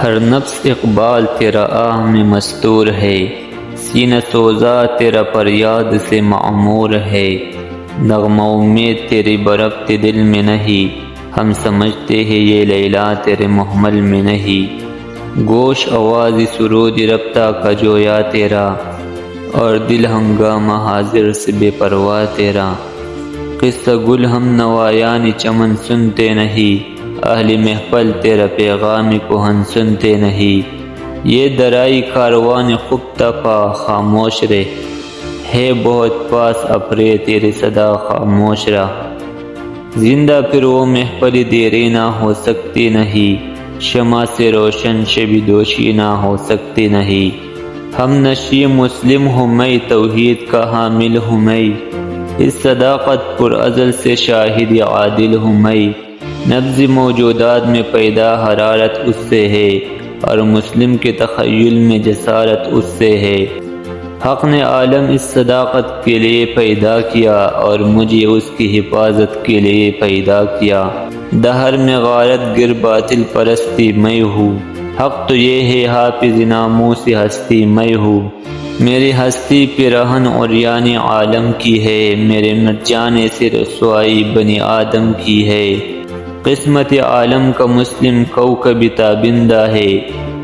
ہر نفس اقبال تیرا آہ میں مستور ہے، سینہ سوزا تیرا فریاد سے معمور ہے۔ نغمہ امید تیری بربط دل میں نہیں، ہم سمجھتے ہیں یہ لیلا تیرے محمل میں نہیں۔ گوش آواز سرود ربطہ کا جویا تیرا، اور دل ہنگامہ حاضر سے بے پرواہ تیرا۔ قصہ گل ہم نوایان چمن سنتے نہیں، اہل محفل تیرا پیغام کہن سنتے نہیں۔ یہ درائی کاروان خفتہ پا خاموش رہ، ہے بہت پاس اپرے تیرے صدا خاموش رہ۔ زندہ پھر وہ محفل دیرینہ ہو سکتی نہیں، شمع سے روشن شبی دوشی نہ ہو سکتی نہیں۔ ہم نشی مسلم ہوں میں، توحید کا حامل ہوں میں، اس صداقت پر ازل سے شاہد عادل ہوں میں۔ نبض موجودات میں پیدا حرارت اس سے ہے، اور مسلم کے تخیل میں جسارت اس سے ہے۔ حق نے عالم اس صداقت کے لیے پیدا کیا، اور مجھے اس کی حفاظت کے لیے پیدا کیا۔ دہر میں غارت گر باطل پرستی میں ہوں، حق تو یہ ہے حافظ ناموس ہستی میں ہوں۔ میری ہستی پیرہن عریان عالم کی ہے، میرے مٹ جانے سے رسوائی بنی آدم کی ہے۔ قسمت عالم کا مسلم کوکب تابندہ ہے،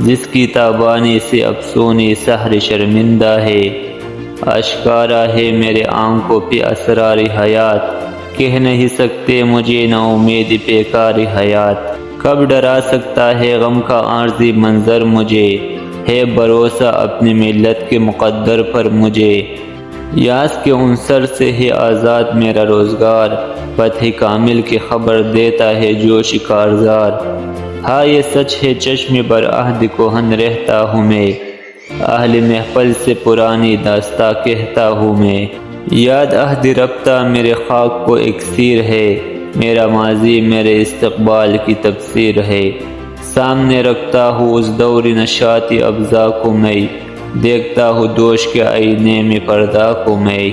جس کی تابانے سے افسون سحر شرمندہ ہے۔ آشکارا ہے میرے آنکھوں پہ اسرار حیات، کہہ نہیں سکتے مجھے نا امید بیکار حیات۔ کب ڈرا سکتا ہے غم کا عارضی منظر مجھے، ہے بھروسہ اپنی ملت کے مقدر پر مجھے۔ یاس کے عنصر سے ہے آزاد میرا روزگار، فتح کامل کی خبر دیتا ہے جوش کارزار۔ ہاں یہ سچ ہے چشم بر عہد کہن رہتا ہوں میں، اہل محفل سے پرانی داستاں کہتا ہوں میں۔ یاد عہد ربطہ میرے خاک کو اکسیر ہے، میرا ماضی میرے استقبال کی تفسیر ہے۔ سامنے رکھتا ہوں اس دور نشاط ابزا کو میں، دیکھتا ہوں دوش کے آئینے میں پردہ کو میں۔